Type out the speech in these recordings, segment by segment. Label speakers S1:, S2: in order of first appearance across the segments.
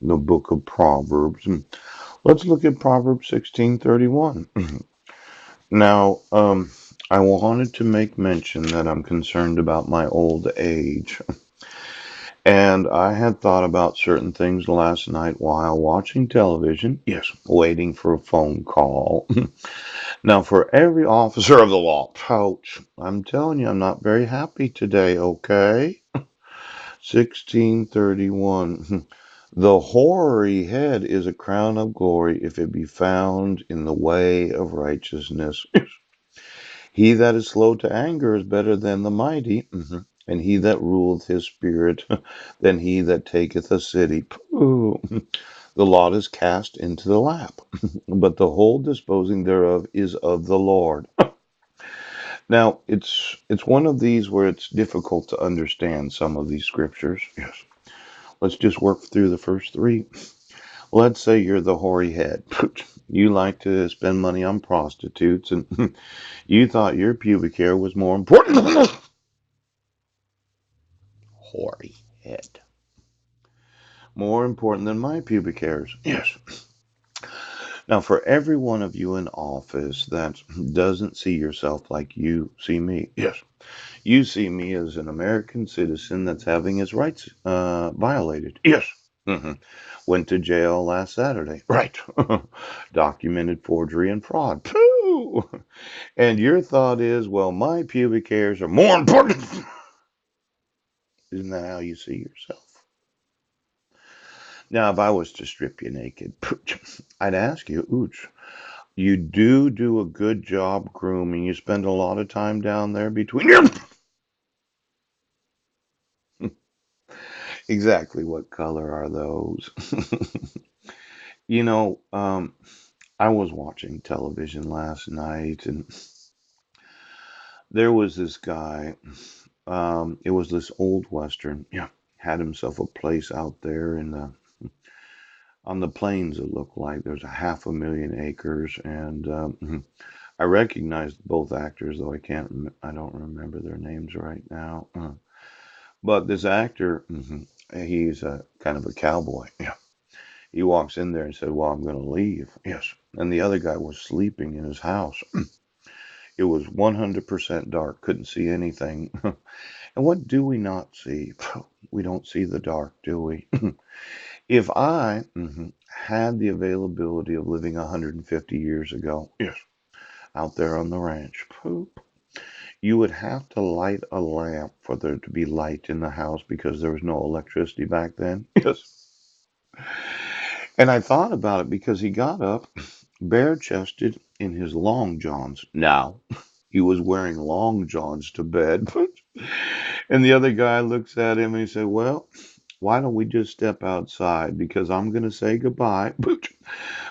S1: the book of Proverbs. And let's look at Proverbs 16:31. Now, I wanted to make mention that I'm concerned about my old age. And I had thought about certain things last night while watching television. Yes, waiting for a phone call. Now, for every officer of the law, ouch, I'm telling you, I'm not very happy today, okay? 1631. The hoary head is a crown of glory if it be found in the way of righteousness. He that is slow to anger is better than the mighty, and he that ruleth his spirit than he that taketh a city. Pooh. The lot is cast into the lap, but the whole disposing thereof is of the Lord. Now, it's one of these where it's difficult to understand some of these scriptures. Yes. Let's just work through the first three. Let's say you're the hoary head. You like to spend money on prostitutes, and you thought your pubic hair was more important than the hoary head. More important than my pubic hairs. Yes. Now, for every one of you in office that doesn't see yourself like you see me, yes, you see me as an American citizen that's having his rights violated. Yes. hmm Went to jail last Saturday. Right. Documented forgery and fraud. Pooh! And your thought is, well, my pubic hairs are more important. Isn't that how you see yourself? Now, if I was to strip you naked, I'd ask you, Ooch, you do a good job grooming. You spend a lot of time down there between your. Exactly what color are those? You know, I was watching television last night and there was this guy. It was this old Western. Yeah. Had himself a place out there in the on the plains. It looked like there's a 500,000 acres, and I recognized both actors, though I don't remember their names right now. But this actor, he's a kind of a cowboy. Yeah. He walks in there and said, "Well, I'm going to leave." Yes. And the other guy was sleeping in his house. It was 100% dark, couldn't see anything. And what do we not see? We don't see the dark, do we? If I had the availability of living 150 years ago, yes, out there on the ranch, poop, you would have to light a lamp for there to be light in the house because there was no electricity back then. Yes. And I thought about it because he got up bare chested in his long johns. Now, he was wearing long johns to bed. And the other guy looks at him and he said, "Well, why don't we just step outside? Because I'm going to say goodbye.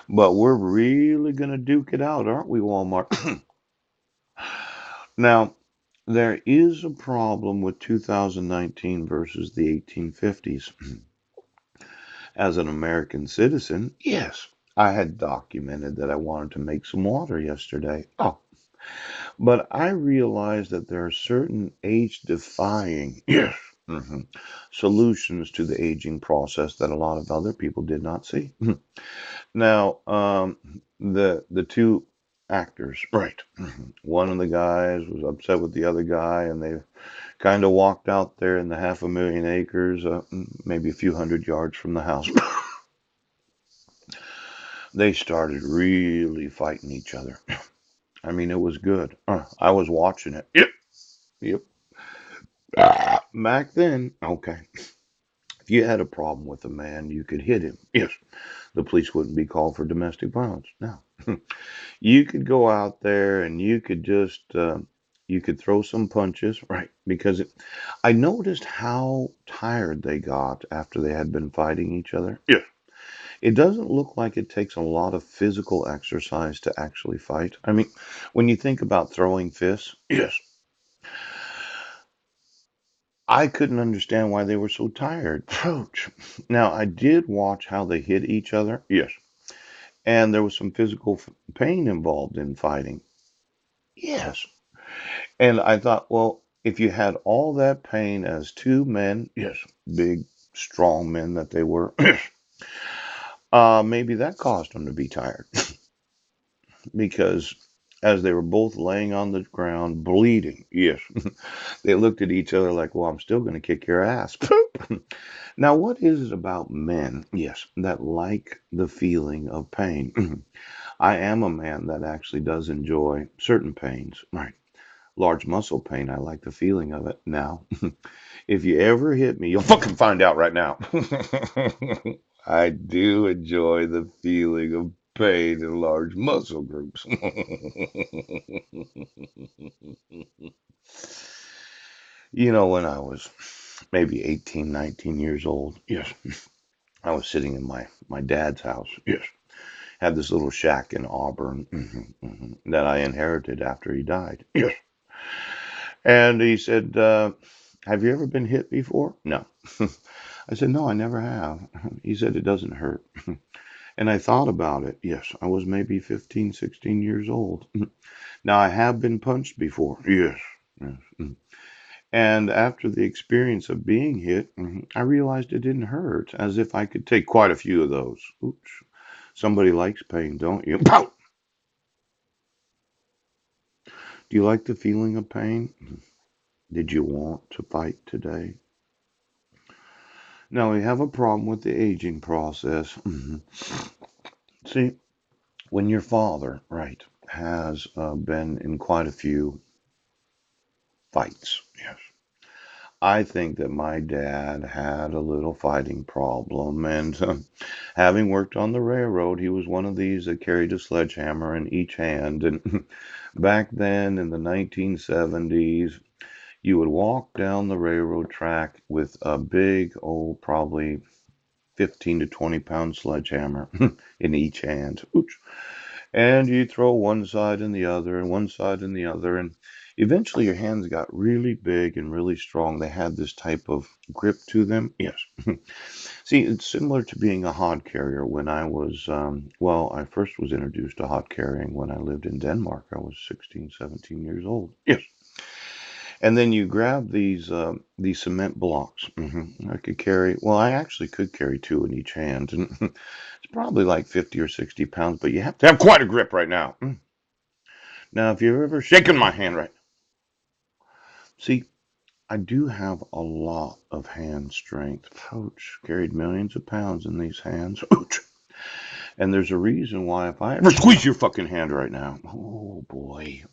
S1: But we're really going to duke it out, aren't we, Walmart?" Now, there is a problem with 2019 versus the 1850s. As an American citizen, yes, I had documented that I wanted to make some water yesterday. Oh, but I realized that there are certain age defying yes, solutions to the aging process that a lot of other people did not see. Now, the two actors, right? One of the guys was upset with the other guy, and they kind of walked out there in the 500,000 acres, maybe a few hundred yards from the house. They started really fighting each other. I mean, it was good. I was watching it. Yep, yep. Back then, okay, if you had a problem with a man, you could hit him. Yes, the police wouldn't be called for domestic violence. No, you could go out there and you could just you could throw some punches, right? Because I noticed how tired they got after they had been fighting each other. Yes, it doesn't look like it takes a lot of physical exercise to actually fight. I mean, when you think about throwing fists, yes, I couldn't understand why they were so tired. Ouch. Now, I did watch how they hit each other. Yes. And there was some physical pain involved in fighting. Yes. And I thought, well, if you had all that pain as two men, yes, big, strong men that they were, Maybe that caused them to be tired because as they were both laying on the ground bleeding, yes, they looked at each other like, well, I'm still going to kick your ass. Now, what is it about men, yes, that like the feeling of pain? I am a man that actually does enjoy certain pains, right? Large muscle pain, I like the feeling of it. Now, if you ever hit me, you'll fucking find out right now. I do enjoy the feeling of pain in large muscle groups. You know, when I was maybe 18, 19 years old, yes, I was sitting in my dad's house. Yes, had this little shack in Auburn, that I inherited after he died. Yes. And he said, have you ever been hit before? No. I said, no, I never have. He said, it doesn't hurt. And I thought about it. Yes, I was maybe 15, 16 years old. Now, I have been punched before. Yes. Yes. And after the experience of being hit, I realized it didn't hurt, as if I could take quite a few of those. Oops. Somebody likes pain, don't you? Pow! Do you like the feeling of pain? Did you want to fight today? Now, we have a problem with the aging process. See, when your father, right, has been in quite a few fights, yes. I think that my dad had a little fighting problem, and having worked on the railroad, he was one of these that carried a sledgehammer in each hand. And back then in the 1970s, you would walk down the railroad track with a big old, probably 15 to 20 pound sledgehammer in each hand. Ooch. And you throw one side and the other and one side and the other. And eventually your hands got really big and really strong. They had this type of grip to them. Yes. See, it's similar to being a hod carrier. When I was, well, I first was introduced to hod carrying when I lived in Denmark. I was 16, 17 years old. Yes. And then you grab these cement blocks. I could carry, well, I actually could carry two in each hand. And it's probably like 50 or 60 pounds, but you have to have quite a grip right now. Now, if you've ever shaken my hand right, see, I do have a lot of hand strength. Ouch, carried millions of pounds in these hands. Ouch. And there's a reason why if I ever squeeze your fucking hand right now, oh boy.